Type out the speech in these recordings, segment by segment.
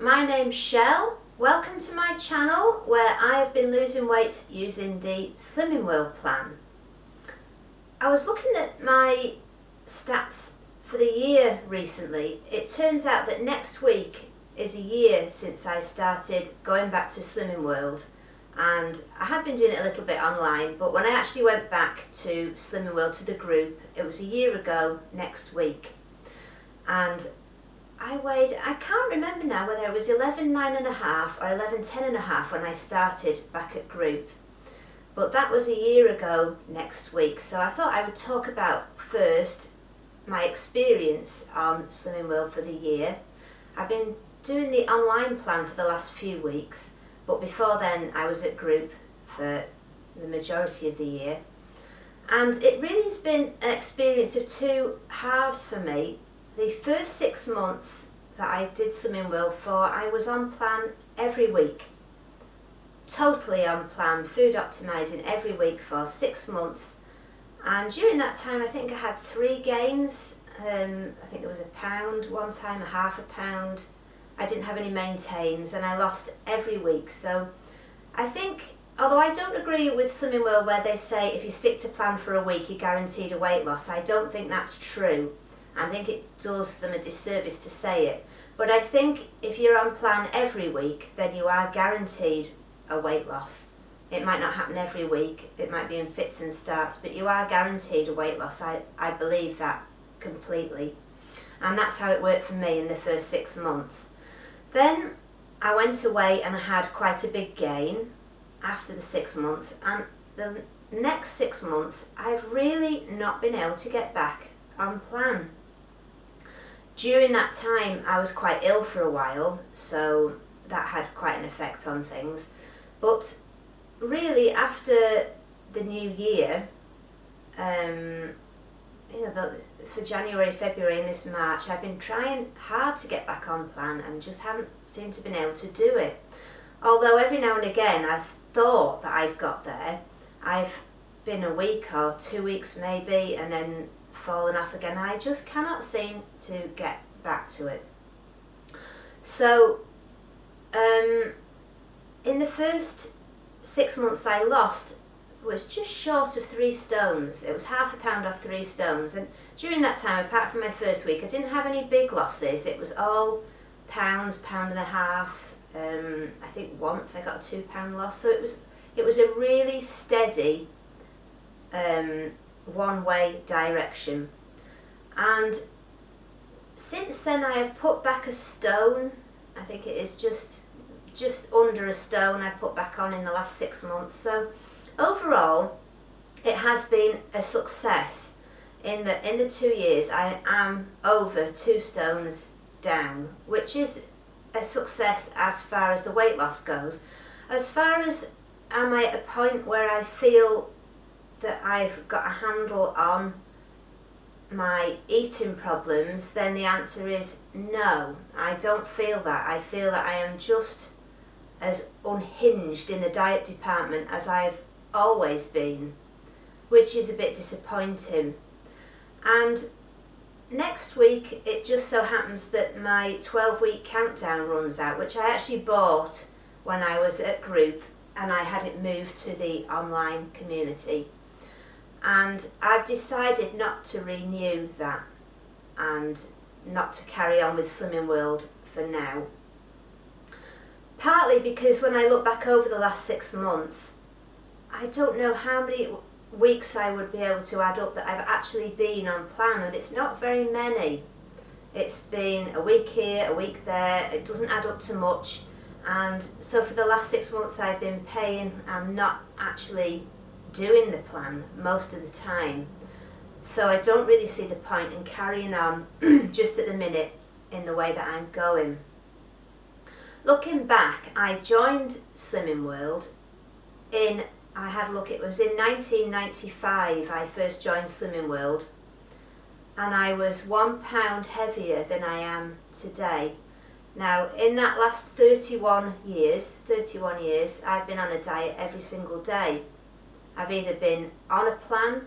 my name's Shell. Welcome to my channel where I have been losing weight using the Slimming World plan. I was looking at my stats for the year recently. It turns out that next week is a year since I started going back to Slimming World, and I had been doing it a little bit online, but when I actually went back to Slimming World, to the group, it was a year ago next week. And I weighed, I can't remember now whether it was 11.9.5 or 11.10.5 when I started back at group. But that was a year ago next week. So I thought I would talk about first my experience on Slimming World for the year. I've been doing the online plan for the last few weeks, but before then I was at group for the majority of the year. And it really has been an experience of two halves for me. The first 6 months that I did Slimming World for, I was on plan every week. Totally on plan, food optimising every week for 6 months. And during that time I think I had 3 gains. I think there was a pound one time, a half a pound. I didn't have any maintains, and I lost every week. So I think, although I don't agree with Slimming World where they say if you stick to plan for a week you're guaranteed a weight loss, I don't think that's true. I think it does them a disservice to say it. But I think if you're on plan every week, then you are guaranteed a weight loss. It might not happen every week, it might be in fits and starts, but you are guaranteed a weight loss. I believe that completely. And that's how it worked for me in the first 6 months. Then I went away and I had quite a big gain after the 6 months, and the next 6 months I've really not been able to get back on plan. During that time I was quite ill for a while, so that had quite an effect on things. But really after the new year, for January, February and this March, I've been trying hard to get back on plan and just haven't seemed to have been able to do it. Although every now and again I've thought that I've got there. I've been a week or 2 weeks maybe and then fallen off again. I just cannot seem to get back to it. So in the first 6 months I lost was just short of 3 stones. It was half a pound off 3 stones, and during that time, apart from my first week, I didn't have any big losses. It was all pounds, pound and a halves. I think once I got a £2 loss, so it was a really steady one-way direction. And since then I have put back a stone. I think it is just under a stone I've put back on in the last 6 months. So overall it has been a success. In the 2 years I am over 2 stones down, which is a success as far as the weight loss goes. As far as am I at a point where I feel that I've got a handle on my eating problems, then the answer is no. I don't feel that. I feel that I am just as unhinged in the diet department as I've always been, which is a bit disappointing. And next week it just so happens that my 12-week countdown runs out, which I actually bought when I was at group and I had it moved to the online community. And I've decided not to renew that and not to carry on with Slimming World for now. Partly because when I look back over the last 6 months, I don't know how many weeks I would be able to add up that I've actually been on plan, and it's not very many. It's been a week here, a week there, it doesn't add up to much. And so for the last 6 months I've been paying and not actually doing the plan most of the time. So I don't really see the point in carrying on just at the minute in the way that I'm going. Looking back, I joined Slimming World it was in 1995 I first joined Slimming World, and I was 1 pound heavier than I am today. Now in that last 31 years, I've been on a diet every single day. I've either been on a plan,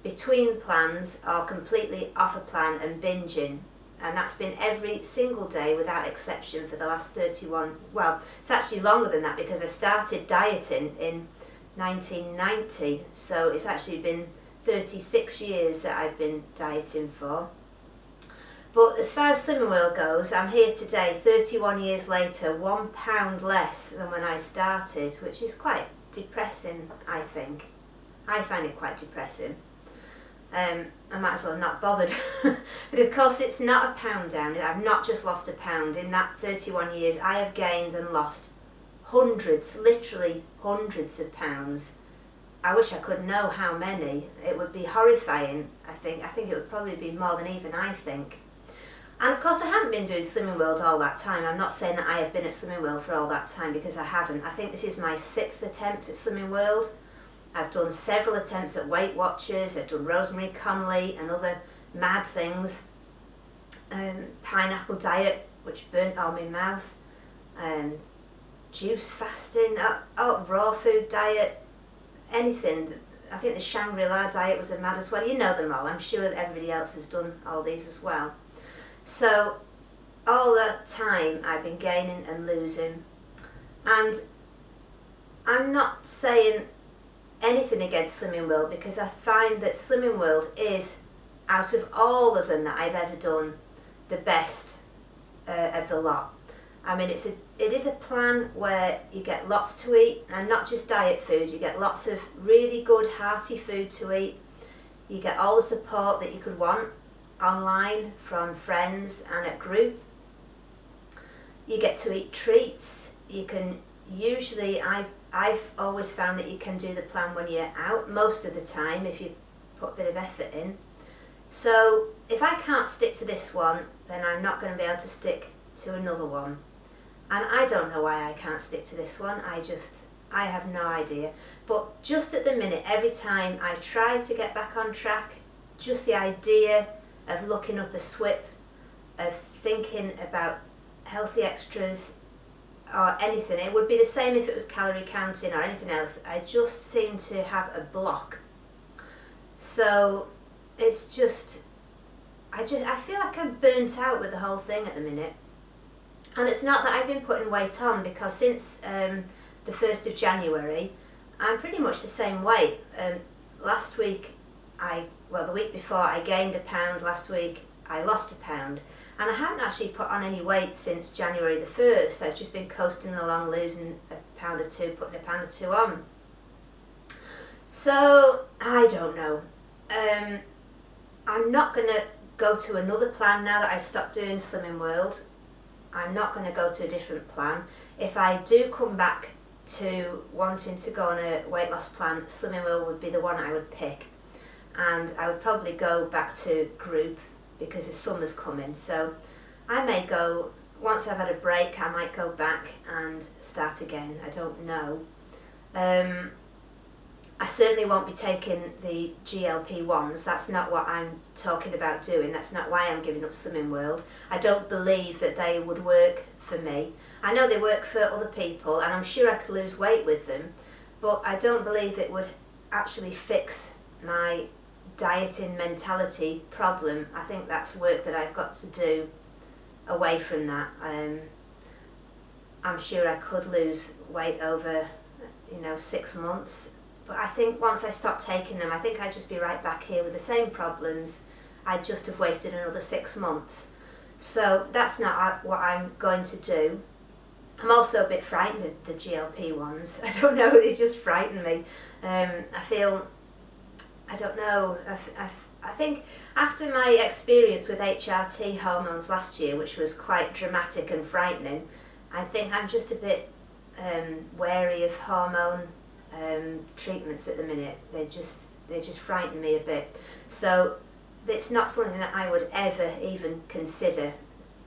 between plans, or completely off a plan and binging. and that's been every single day without exception for the last 31, well, it's actually longer than that because I started dieting in 1990, so it's actually been 36 years that I've been dieting for. But as far as Slimming World goes, I'm here today, 31 years later, £1 less than when I started, which is quite depressing, I think. I find it quite depressing. I might as well have not bothered. But of course it's not a pound down. I've not just lost a pound. In that 31 years I have gained and lost hundreds, literally hundreds of pounds. I wish I could know how many. It would be horrifying, I think. I think it would probably be more than even I think. And of course I haven't been doing Slimming World all that time. I'm not saying that I have been at Slimming World for all that time because I haven't. I think this is my 6th attempt at Slimming World. I've done several attempts at Weight Watchers. I've done Rosemary Conley and other mad things. Pineapple diet, which burnt all my mouth. Juice fasting, raw food diet, anything. I think the Shangri-La diet was the maddest one. You know them all. I'm sure that everybody else has done all these as well. So all that time I've been gaining and losing, and I'm not saying anything against Slimming World because I find that Slimming World is, out of all of them that I've ever done, the best of the lot. I mean, it is a plan where you get lots to eat, and not just diet food. You get lots of really good hearty food to eat. You get all the support that you could want online from friends and at group. You get to eat treats. You can usually, I've always found that you can do the plan when you're out most of the time if you put a bit of effort in. So if I can't stick to this one, then I'm not going to be able to stick to another one. And I don't know why I can't stick to this one. I have no idea. But just at the minute, every time I try to get back on track, just the idea of looking up a SWIP, of thinking about healthy extras or anything, it would be the same if it was calorie counting or anything else. I just seem to have a block. So it's just, I feel like I'm burnt out with the whole thing at the minute. And it's not that I've been putting weight on, because since the 1st of January, I'm pretty much the same weight. Last week, the week before I gained a pound, last week I lost a pound. And I haven't actually put on any weight since January the 1st. I've just been coasting along, losing a pound or two, putting a pound or two on. So, I don't know. I'm not going to go to another plan now that I've stopped doing Slimming World. I'm not going to go to a different plan. If I do come back to wanting to go on a weight loss plan, Slimming World would be the one I would pick. And I would probably go back to group because the summer's coming. So I may go, once I've had a break, I might go back and start again. I don't know. I certainly won't be taking the GLP-1s. That's not what I'm talking about doing. That's not why I'm giving up Slimming World. I don't believe that they would work for me. I know they work for other people, and I'm sure I could lose weight with them, but I don't believe it would actually fix my dieting mentality problem. I think that's work that I've got to do away from that. I'm sure I could lose weight over, 6 months. But I think once I stop taking them, I think I'd just be right back here with the same problems. I'd just have wasted another 6 months. So that's not what I'm going to do. I'm also a bit frightened of the GLP ones. I don't know, they just frighten me. I don't know, I think after my experience with HRT hormones last year, which was quite dramatic and frightening, I think I'm just a bit wary of hormone treatments at the minute. They just frighten me a bit. So it's not something that I would ever even consider.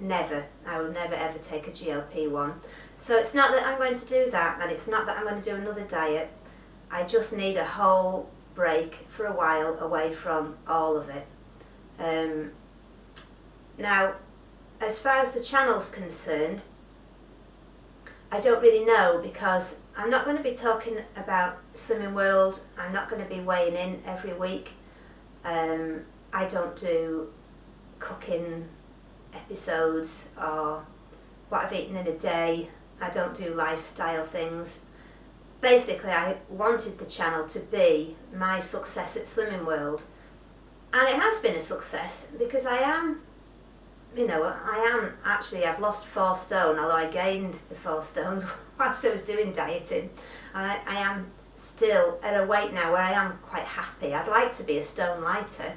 Never. I will never ever take a GLP-1. So it's not that I'm going to do that, and it's not that I'm going to do another diet. I just need a whole break for a while away from all of it. Now, as far as the channel's concerned, I don't really know, because I'm not going to be talking about Slimming World. I'm not going to be weighing in every week. I don't do cooking episodes or what I've eaten in a day. I don't do lifestyle things. Basically, I wanted the channel to be my success at Slimming World, and it has been a success because I've lost 4 stone, although I gained the 4 stones whilst I was doing dieting. I am still at a weight now where I am quite happy. I'd like to be a stone lighter,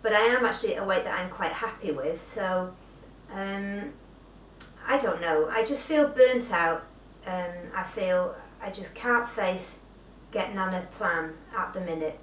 but I am actually at a weight that I'm quite happy with. So I don't know, I just feel burnt out. I feel I just can't face getting on a plan at the minute,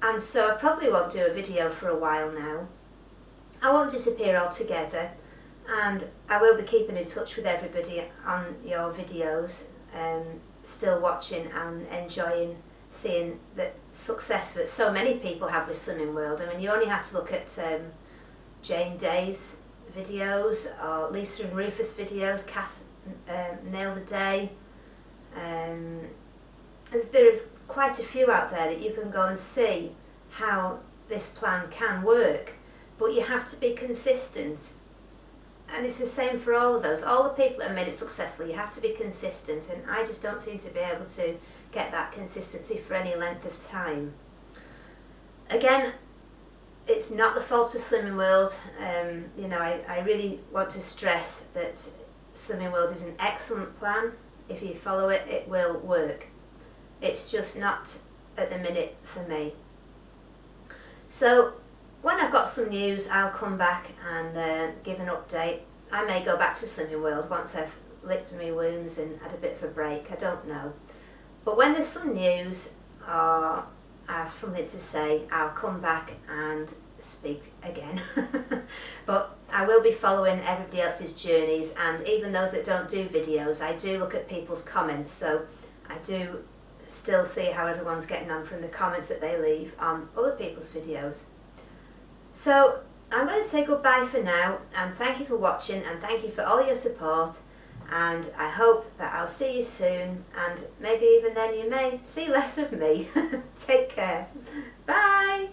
and so I probably won't do a video for a while now. I won't disappear altogether, and I will be keeping in touch with everybody on your videos, still watching and enjoying seeing the success that so many people have with Slimming World. I mean, you only have to look at Jane Day's videos or Lisa and Rufus videos, Kath Nail the Day. There's quite a few out there that you can go and see how this plan can work, but you have to be consistent. And it's the same for all of those. All the people that have made it successful, you have to be consistent, and I just don't seem to be able to get that consistency for any length of time. Again, it's not the fault of Slimming World. I really want to stress that Slimming World is an excellent plan. If you follow it, it will work. It's just not at the minute for me. So when I've got some news, I'll come back and give an update. I may go back to Slimming World once I've licked my wounds and had a bit of a break, I don't know. But when there's some news or I have something to say, I'll come back and speak again. But I will be following everybody else's journeys, and even those that don't do videos, I do look at people's comments, so I do still see how everyone's getting on from the comments that they leave on other people's videos. So I'm going to say goodbye for now, and thank you for watching, and thank you for all your support, and I hope that I'll see you soon, and maybe even then you may see less of me. Take care. Bye.